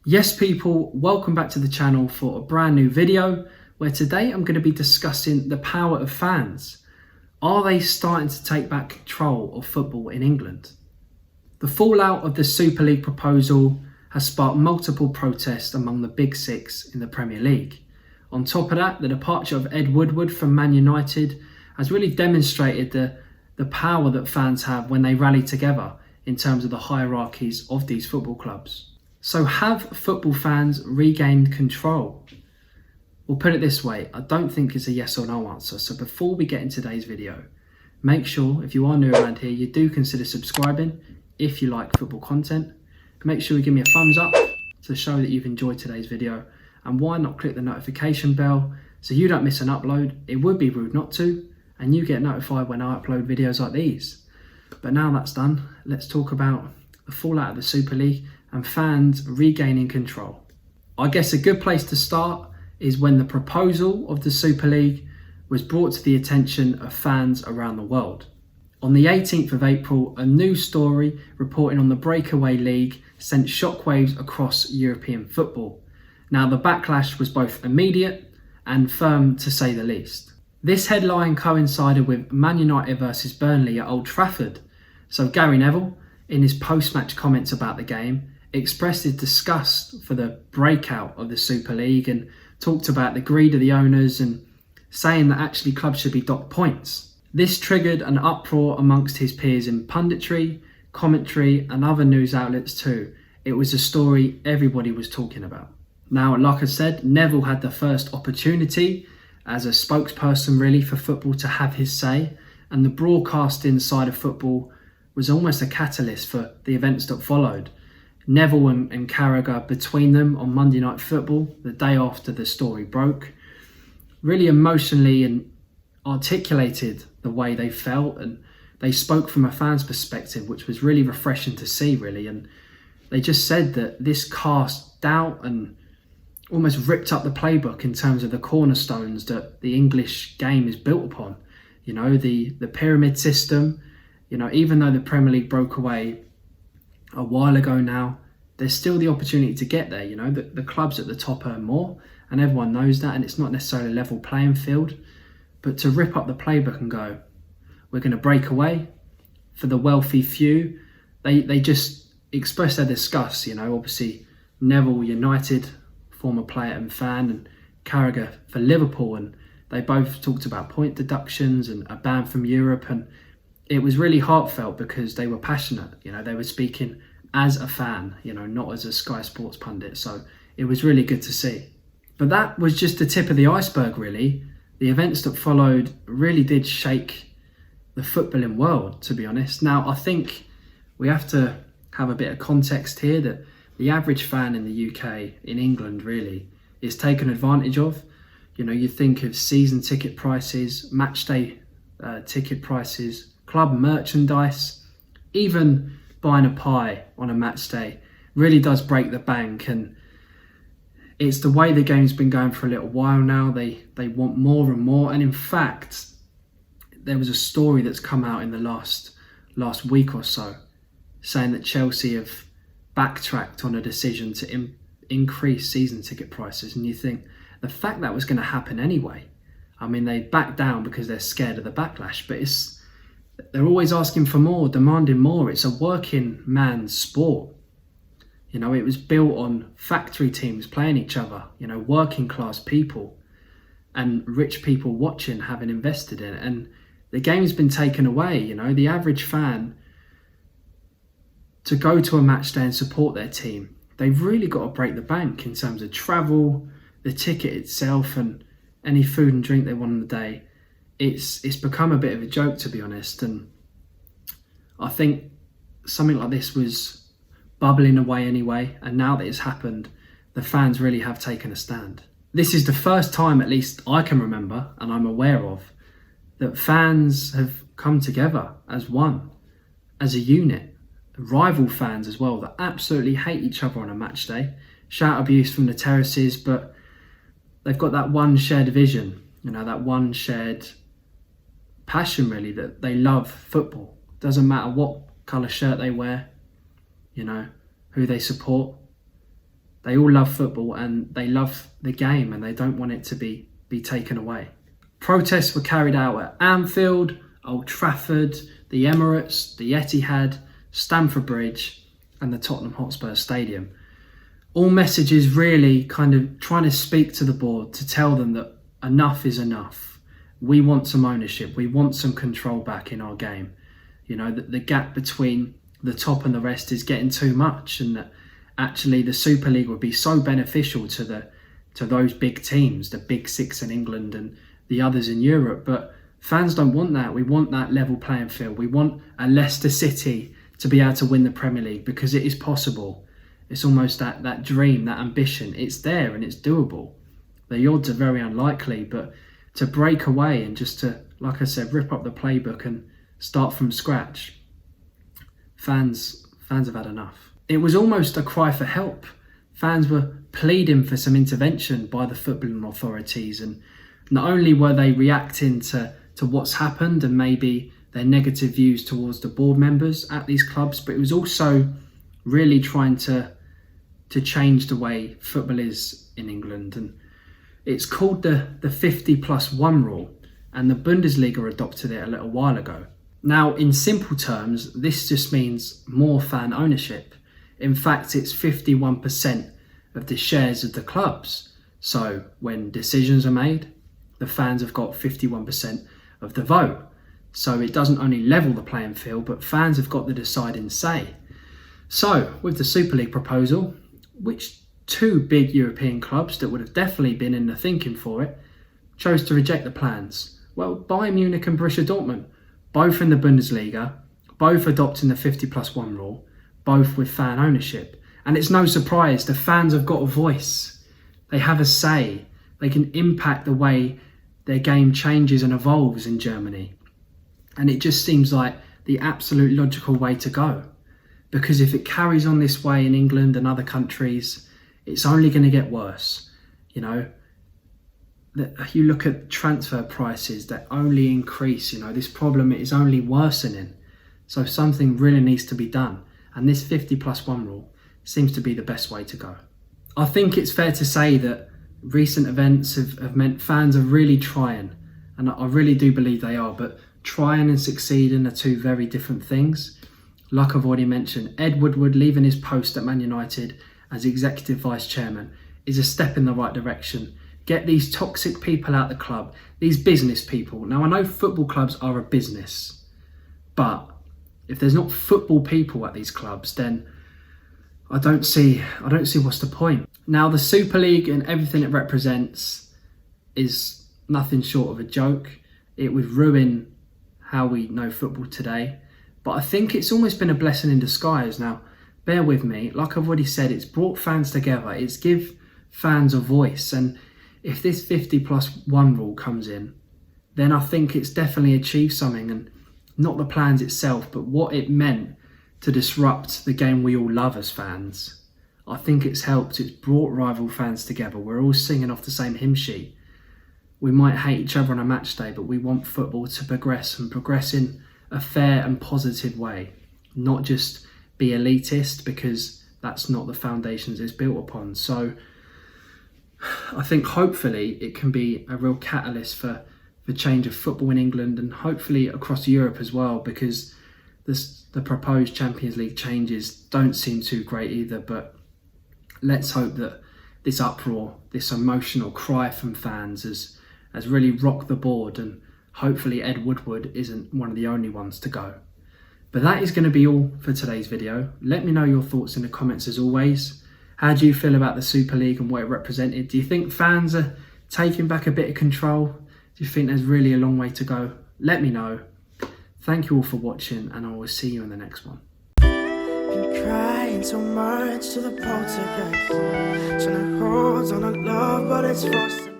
Yes people, welcome back to the channel for a brand new video where today I'm going to be discussing the power of fans. Are they starting to take back control of football in England? The fallout of the Super League proposal has sparked multiple protests among the Big Six in the Premier League. On top of that, the departure of Ed Woodward from Man United has really demonstrated the power that fans have when they rally together in terms of the hierarchies of these football clubs. So have football fans regained control? We'll put it this way, I don't think it's a yes or no answer. So before we get into today's video, make sure if you are new around here, you do consider subscribing if you like football content. Make sure you give me a thumbs up to show that you've enjoyed today's video. And why not click the notification bell so you don't miss an upload? It would be rude not to, and you get notified when I upload videos like these. But now that's done, let's talk about the fallout of the Super League and fans regaining control. I guess a good place to start is when the proposal of the Super League was brought to the attention of fans around the world. On the 18th of April, a news story reporting on the breakaway league sent shockwaves across European football. Now the backlash was both immediate and firm to say the least. This headline coincided with Man United versus Burnley at Old Trafford. So Gary Neville, in his post-match comments about the game, expressed his disgust for the breakout of the Super League and talked about the greed of the owners and saying that actually clubs should be docked points. This triggered an uproar amongst his peers in punditry, commentary and other news outlets too. It was a story everybody was talking about. Now, like I said, Neville had the first opportunity as a spokesperson really for football to have his say, and the broadcasting side of football was almost a catalyst for the events that followed. Neville and Carragher between them on Monday Night Football, the day after the story broke, really emotionally and articulated the way they felt, and they spoke from a fan's perspective, which was really refreshing to see really. And they just said that this cast doubt and almost ripped up the playbook in terms of the cornerstones that the English game is built upon. You know, the pyramid system, you know, even though the Premier League broke away a while ago now, there's still the opportunity to get there. You know, the clubs at the top earn more and everyone knows that, and it's not necessarily a level playing field. But to rip up the playbook and go, we're going to break away for the wealthy few, they just express their disgust. You know, obviously Neville, United, former player and fan, and Carragher for Liverpool, and they both talked about point deductions and a ban from Europe, and it was really heartfelt because they were passionate. You know, they were speaking as a fan, you know, not as a Sky Sports pundit. So it was really good to see. But that was just the tip of the iceberg, really. The events that followed really did shake the footballing world, to be honest. Now, I think we have to have a bit of context here that the average fan in the UK, in England really, is taken advantage of. You know, you think of season ticket prices, match day ticket prices, club merchandise, even buying a pie on a match day really does break the bank. And it's the way the game's been going for a little while now. They want more and more. And in fact, there was a story that's come out in the last week or so saying that Chelsea have backtracked on a decision to increase season ticket prices. And you think the fact that was going to happen anyway. I mean, they backed down because they're scared of the backlash, but they're always asking for more, demanding more. It's a working man's sport. You know, it was built on factory teams playing each other, you know, working class people and rich people watching, having invested in it. And the game's been taken away. You know, the average fan, to go to a match day and support their team, they've really got to break the bank in terms of travel, the ticket itself, and any food and drink they want on the day. It's become a bit of a joke, to be honest. And I think something like this was bubbling away anyway, and now that it's happened, the fans really have taken a stand. This is the first time, at least I can remember and I'm aware of, that fans have come together as one, as a unit. Rival fans as well that absolutely hate each other on a match day, shout abuse from the terraces, but they've got that one shared vision, you know, that one shared passion really, that they love football. Doesn't matter what colour shirt they wear, you know, who they support. They all love football and they love the game and they don't want it to be taken away. Protests were carried out at Anfield, Old Trafford, the Emirates, the Etihad, Stamford Bridge and the Tottenham Hotspur Stadium. All messages really kind of trying to speak to the board to tell them that enough is enough. We want some ownership. We want some control back in our game. You know, that the gap between the top and the rest is getting too much, and that actually the Super League would be so beneficial to those big teams, the big six in England and the others in Europe. But fans don't want that. We want that level playing field. We want a Leicester City to be able to win the Premier League, because it is possible. It's almost that dream, that ambition. It's there and it's doable. The odds are very unlikely, but to break away and just to, like I said, rip up the playbook and start from scratch, fans have had enough. It was almost a cry for help. Fans were pleading for some intervention by the footballing authorities, and not only were they reacting to what's happened and maybe their negative views towards the board members at these clubs, but it was also really trying to change the way football is in England. And it's called the 50+1 rule, and the Bundesliga adopted it a little while ago. Now, in simple terms, this just means more fan ownership. In fact, it's 51% of the shares of the clubs. So when decisions are made, the fans have got 51% of the vote. So it doesn't only level the playing field, but fans have got the deciding say. So with the Super League proposal, which two big European clubs that would have definitely been in the thinking for it chose to reject the plans? Well, Bayern Munich and Borussia Dortmund, both in the Bundesliga, both adopting the 50+1 rule, both with fan ownership. And it's no surprise, the fans have got a voice. They have a say. They can impact the way their game changes and evolves in Germany. And it just seems like the absolute logical way to go. Because if it carries on this way in England and other countries, it's only going to get worse. You know, you look at transfer prices that only increase. You know, this problem is only worsening. So something really needs to be done. And this 50+1 rule seems to be the best way to go. I think it's fair to say that recent events have meant fans are really trying. And I really do believe they are. But trying and succeeding are two very different things. Like I've already mentioned, Ed Woodward leaving his post at Man United as executive vice chairman is a step in the right direction. Get these toxic people out the club, these business people. Now, I know football clubs are a business, but if there's not football people at these clubs, then I don't see what's the point. Now, the Super League and everything it represents is nothing short of a joke. It would ruin how we know football today. But I think it's almost been a blessing in disguise. Now, bear with me. Like I've already said, it's brought fans together. It's give fans a voice. And if this 50+1 rule comes in, then I think it's definitely achieved something. And not the plans itself, but what it meant to disrupt the game we all love as fans. I think it's helped. It's brought rival fans together. We're all singing off the same hymn sheet. We might hate each other on a match day, but we want football to progress and progress in a fair and positive way, not just be elitist, because that's not the foundations it's built upon. So I think hopefully it can be a real catalyst for the change of football in England and hopefully across Europe as well, because the proposed Champions League changes don't seem too great either. But let's hope that this uproar, this emotional cry from fans has really rocked the board, and hopefully Ed Woodward isn't one of the only ones to go. But that is going to be all for today's video. Let me know your thoughts in the comments as always. How do you feel about the Super League and what it represented? Do you think fans are taking back a bit of control? Do you think there's really a long way to go? Let me know. Thank you all for watching, and I will see you in the next one. Been crying so much to the poltergeist, trying to hold on to love, but it's forced.